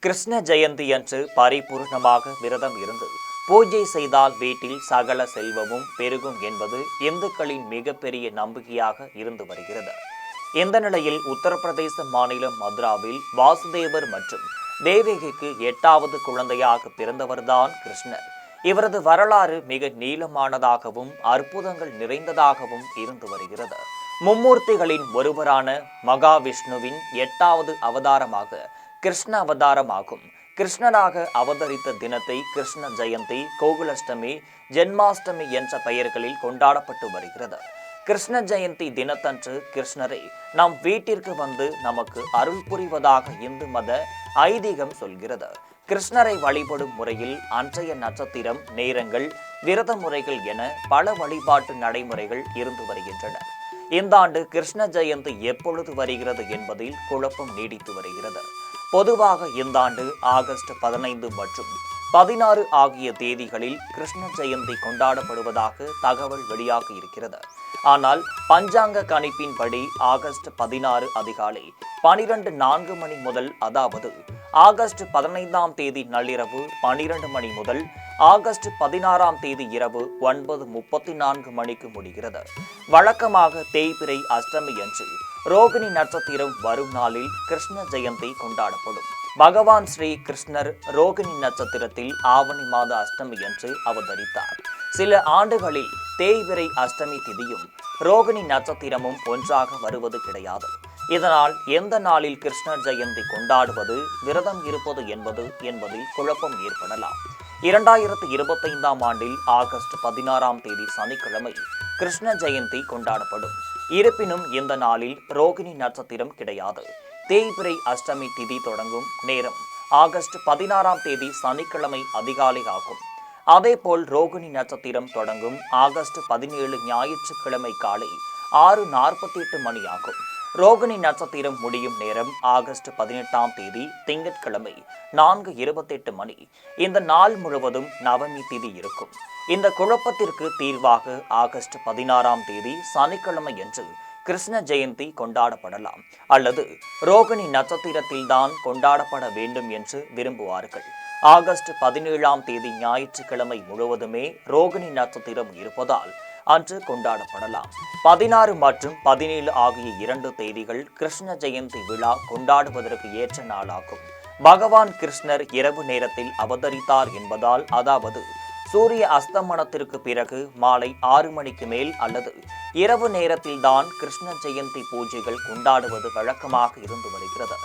கிருஷ்ண ஜெயந்தி அன்று பரிபூர்ணமாக விரதம் இருந்து பூஜை செய்தால் வீட்டில் சகல செல்வமும் பெருகும் என்பது இந்துக்களின் மிகப்பெரிய நம்பிக்கையாக இருந்து வருகிறது. இந்த நிலையில் உத்தரப்பிரதேச மாநிலம் மதுராவில் வாசுதேவர் மற்றும் தேவகிக்கு 8வது குழந்தையாக பிறந்தவர்தான் கிருஷ்ணர். இவரது வரலாறு மிக நீளமானதாகவும் அற்புதங்கள் நிறைந்ததாகவும் இருந்து வருகிறது. மும்மூர்த்திகளின் ஒருவரான மகாவிஷ்ணுவின் 8வது அவதாரமாக கிருஷ்ண அவதாரமாகும். கிருஷ்ணராக அவதரித்த தினத்தை கிருஷ்ண ஜெயந்தி, கோகுலஷ்டமி, ஜென்மாஷ்டமி என்ற பெயர்களில் கொண்டாடப்பட்டு வருகிறது. கிருஷ்ண ஜெயந்தி தினத்தன்று கிருஷ்ணரை நம் வீட்டிற்கு வந்து நமக்கு அருள் புரிவதாக இந்து மத ஐதீகம் சொல்கிறது. கிருஷ்ணரை வழிபடும் முறையில் அன்றைய நட்சத்திரம், நேரங்கள், விரத முறைகள் என பல வழிபாட்டு நடைமுறைகள் இருந்து வருகின்றன. இந்த ஆண்டு கிருஷ்ண ஜெயந்தி எப்பொழுது வருகிறது என்பதில் குழப்பம் நீடித்து வருகிறது. பொதுவாக இந்த ஆண்டு ஆகஸ்ட் 15 மற்றும் 16 ஆகிய தேதிகளில் கிருஷ்ண ஜெயந்தி கொண்டாடப்படுவதாக தகவல் வெளியாகி இருக்கிறது. ஆனால் பஞ்சாங்க கணிப்பின்படி ஆகஸ்ட் 16 அதிகாலை 12:04 மணி முதல், அதாவது ஆகஸ்ட் 15ஆம் தேதி நள்ளிரவு 12 மணி முதல் ஆகஸ்ட் 16ஆம் தேதி இரவு 9:34 மணிக்கு முடிகிறது. வழக்கமாக தேய்பிறை அஷ்டமி என்று ரோகிணி நட்சத்திரம் வரும் நாளில் கிருஷ்ண ஜெயந்தி கொண்டாடப்படும். பகவான் ஸ்ரீ கிருஷ்ணர் ரோகிணி நட்சத்திரத்தில் ஆவணி மாத அஷ்டமி என்று அவதரித்தார். சில ஆண்டுகளில் தேய்பிறை அஷ்டமி திதியும் ரோகிணி நட்சத்திரமும் ஒன்றாக வருவது கிடையாது. இதனால் எந்த நாளில் கிருஷ்ணர் ஜெயந்தி கொண்டாடுவது, விரதம் இருப்பது என்பதில் குழப்பம் ஏற்படலாம். 2025ஆம் ஆண்டில் ஆகஸ்ட் 16ஆம் தேதி சனிக்கிழமை கிருஷ்ண ஜெயந்தி கொண்டாடப்படும். இருப்பினும் இந்த நாளில் ரோகிணி நட்சத்திரம் கிடையாது. தேய்பிறை அஷ்டமி திதி தொடங்கும் நேரம் ஆகஸ்ட் 16ஆம் தேதி சனிக்கிழமை அதிகாலை ஆகும். அதேபோல் ரோகிணி நட்சத்திரம் தொடங்கும் ஆகஸ்ட் 17 ஞாயிற்றுக்கிழமை காலை 6:48 மணி ஆகும். ரோகிணி நட்சத்திரம் முடியும் நேரம் ஆகஸ்ட் 18ஆம் தேதி திங்கட்கிழமை 4:28 மணி. இந்த நாள் முழுவதும் நவமி திதி இருக்கும். இந்த குழப்பத்திற்கு தீர்வாக ஆகஸ்ட் 16ஆம் தேதி சனிக்கிழமை என்று கிருஷ்ண ஜெயந்தி கொண்டாடப்படலாம், அல்லது ரோகிணி நட்சத்திரத்தில்தான் கொண்டாடப்பட வேண்டும் என்று விரும்புவார்கள். ஆகஸ்ட் 17ஆம் தேதி ஞாயிற்றுக்கிழமை முழுவதுமே ரோகிணி நட்சத்திரம் இருப்பதால் அன்று கொண்டாடப்படலாம். 16 மற்றும் 17 ஆகிய 2 தேதிகள் கிருஷ்ண ஜெயந்தி விழா கொண்டாடுவதற்கு ஏற்ற நாளாகும். பகவான் கிருஷ்ணர் இரவு நேரத்தில் அவதரித்தார் என்பதால், அதாவது சூரிய அஸ்தமனத்திற்கு பிறகு மாலை 6 மணிக்கு மேல் அல்லது இரவு நேரத்தில்தான் கிருஷ்ண ஜெயந்தி பூஜைகள் கொண்டாடுவது வழக்கமாக இருந்து வருகிறது.